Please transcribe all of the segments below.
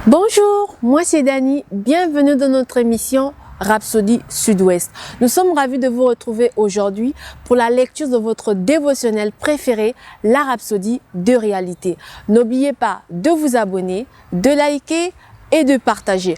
Bonjour, moi c'est Dani, bienvenue dans notre émission Rhapsodie Sud-Ouest. Nous sommes ravis de vous retrouver aujourd'hui pour la lecture de votre dévotionnel préféré, la Rhapsodie de réalité. N'oubliez pas de vous abonner, de liker et de partager.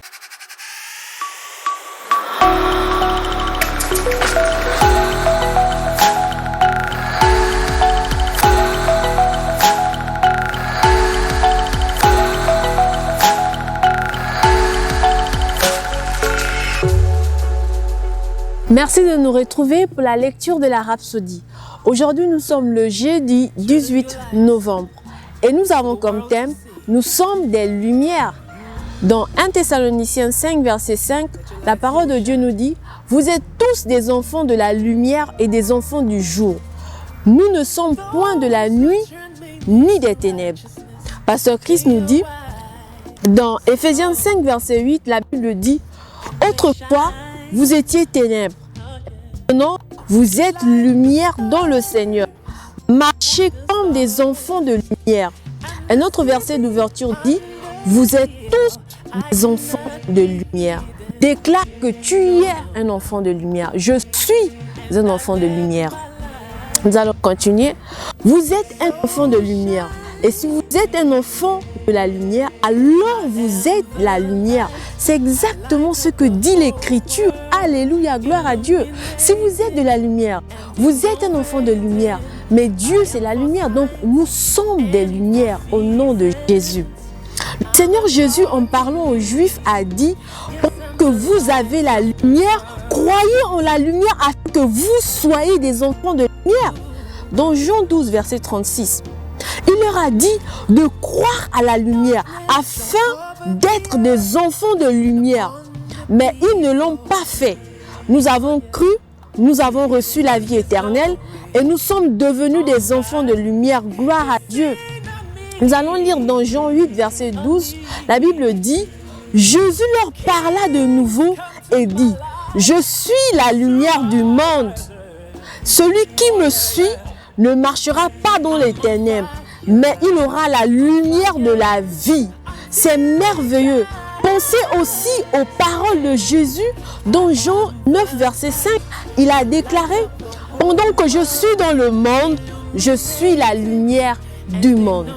Merci de nous retrouver pour la lecture de la Rhapsodie. Aujourd'hui, nous sommes le jeudi 18 novembre et nous avons comme thème « Nous sommes des lumières ». Dans 1 Thessaloniciens 5, verset 5, la parole de Dieu nous dit « Vous êtes tous des enfants de la lumière et des enfants du jour. Nous ne sommes point de la nuit ni des ténèbres. » Pasteur Christ nous dit dans Éphésiens 5, verset 8, la Bible dit « Autrefois, vous étiez ténèbres. Maintenant, vous êtes lumière dans le Seigneur. Marchez comme des enfants de lumière. » Un autre verset d'ouverture dit « Vous êtes tous des enfants de lumière. » Déclare que tu es un enfant de lumière. Je suis un enfant de lumière. Nous allons continuer. Vous êtes un enfant de lumière. Et si vous êtes un enfant de la lumière, alors vous êtes la lumière. C'est exactement ce que dit l'Écriture. Alléluia, gloire à Dieu. Si vous êtes de la lumière, vous êtes un enfant de lumière. Mais Dieu, c'est la lumière. Donc, nous sommes des lumières au nom de Jésus. Le Seigneur Jésus, en parlant aux Juifs, a dit que vous avez la lumière, croyez en la lumière afin que vous soyez des enfants de lumière. Dans Jean 12, verset 36. Il leur a dit de croire à la lumière afin d'être des enfants de lumière. Mais ils ne l'ont pas fait. Nous avons cru, nous avons reçu la vie éternelle et nous sommes devenus des enfants de lumière. Gloire à Dieu. Nous allons lire dans Jean 8, verset 12. La Bible dit « Jésus leur parla de nouveau et dit « Je suis la lumière du monde. Celui qui me suit ne marchera pas dans les ténèbres, mais il aura la lumière de la vie. » C'est merveilleux. Pensez aussi aux paroles de Jésus dans Jean 9, verset 5. Il a déclaré « Pendant que je suis dans le monde, je suis la lumière du monde. »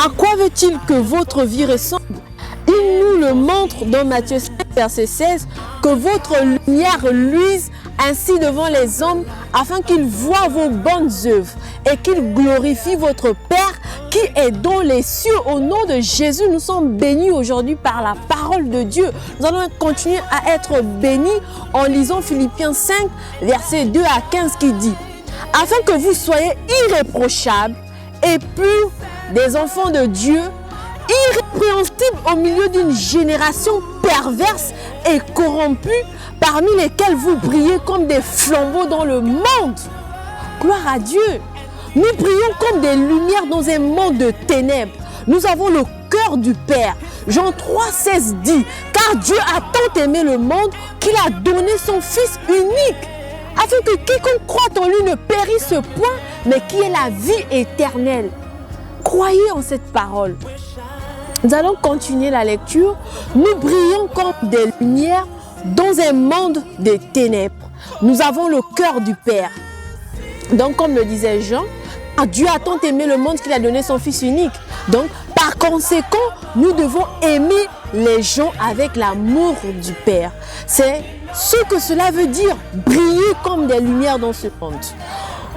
À quoi veut-il que votre vie ressemble? Il nous le montre dans Matthieu 5, verset 16, que votre lumière luise ainsi devant les hommes afin qu'ils voient vos bonnes œuvres et qu'ils glorifient votre Père qui est dans les cieux. Au nom de Jésus, nous sommes bénis aujourd'hui par la parole de Dieu. Nous allons continuer à être bénis en lisant Philippiens 5, versets 2 à 15 qui dit « Afin que vous soyez irréprochables et purs des enfants de Dieu, irrépréhensibles au milieu d'une génération perverse et corrompue, parmi lesquels vous brillez comme des flambeaux dans le monde. » Gloire à Dieu. Nous brillons comme des lumières dans un monde de ténèbres. Nous avons le cœur du Père. Jean 3, 16 dit « Car Dieu a tant aimé le monde qu'il a donné son Fils unique, afin que quiconque croit en lui ne périsse point, mais qu'il ait la vie éternelle. » Croyez en cette parole. Nous allons continuer la lecture. Nous brillons comme des lumières dans un monde de ténèbres. Nous avons le cœur du Père. Donc, comme le disait Jean, Dieu a tant aimé le monde qu'il a donné son Fils unique. Donc, par conséquent, nous devons aimer les gens avec l'amour du Père. C'est ce que cela veut dire, briller comme des lumières dans ce monde.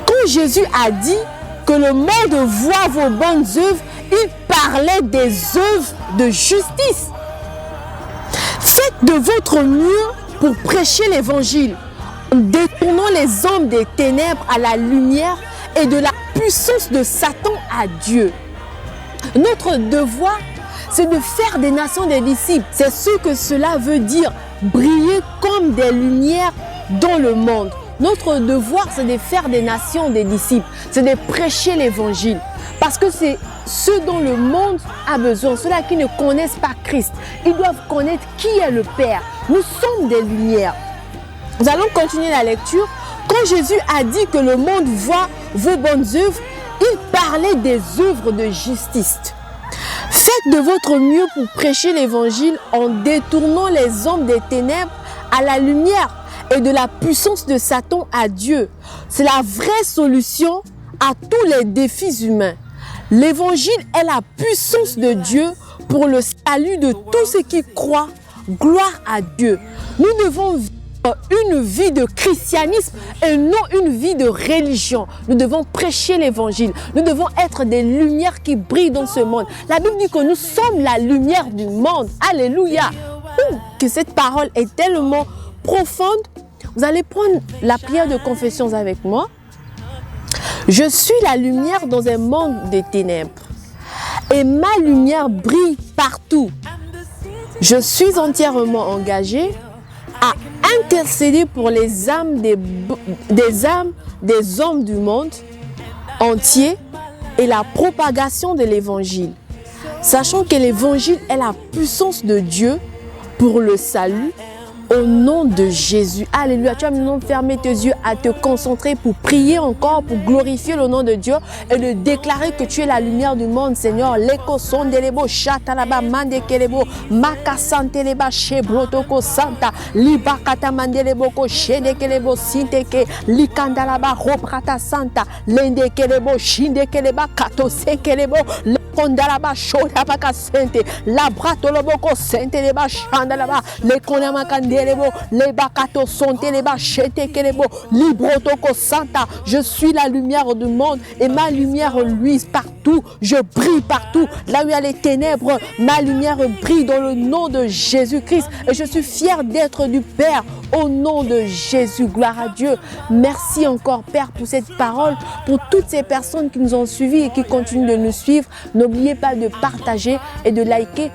Quand Jésus a dit que le monde voit vos bonnes œuvres, il parlait des œuvres de justice. Faites de votre mieux pour prêcher l'évangile, en détournant les hommes des ténèbres à la lumière et de la puissance de Satan à Dieu. Notre devoir, c'est de faire des nations des disciples. C'est ce que cela veut dire, briller comme des lumières dans le monde. Notre devoir, c'est de faire des nations des disciples, c'est de prêcher l'évangile. Parce que c'est ce dont le monde a besoin, ceux-là qui ne connaissent pas Christ. Ils doivent connaître qui est le Père. Nous sommes des lumières. Nous allons continuer la lecture. Quand Jésus a dit que le monde voit vos bonnes œuvres, il parlait des œuvres de justice. Faites de votre mieux pour prêcher l'évangile en détournant les hommes des ténèbres à la lumière et de la puissance de Satan à Dieu. C'est la vraie solution à tous les défis humains. L'évangile est la puissance de Dieu pour le salut de tous ceux qui croient. Gloire à Dieu. Nous devons vivre une vie de christianisme et non une vie de religion. Nous devons prêcher l'évangile. Nous devons être des lumières qui brillent dans ce monde. La Bible dit que nous sommes la lumière du monde. Alléluia. Que cette parole est tellement profonde. Vous allez prendre la prière de confession avec moi. Je suis la lumière dans un monde de ténèbres et ma lumière brille partout. Je suis entièrement engagée à intercéder pour les âmes des hommes du monde entier et la propagation de l'évangile. Sachant que l'évangile est la puissance de Dieu pour le salut au nom de Jésus. Alléluia. Tu vas maintenant fermer tes yeux à te concentrer pour prier encore, pour glorifier le nom de Dieu et de déclarer que tu es la lumière du monde, Seigneur. Leko sondelebo shatalaba mandekelebo makasanteleba shebrotoko santa libakata mandelebo ko shedekelebo sinteke likandalaba robrata santa lendekelebo shindekeleba katosekelebo kondalaba shodabaka sente labratoloboko sente leba shandalaba le konamakande les bakato sont les bachete kelebo librotoko santa. Je suis la lumière du monde et ma lumière luise partout. Je brille partout. Là où il y a les ténèbres, ma lumière brille dans le nom de Jésus-Christ. Et je suis fière d'être du Père au nom de Jésus. Gloire à Dieu. Merci encore Père pour cette parole, pour toutes ces personnes qui nous ont suivis et qui continuent de nous suivre. N'oubliez pas de partager et de liker.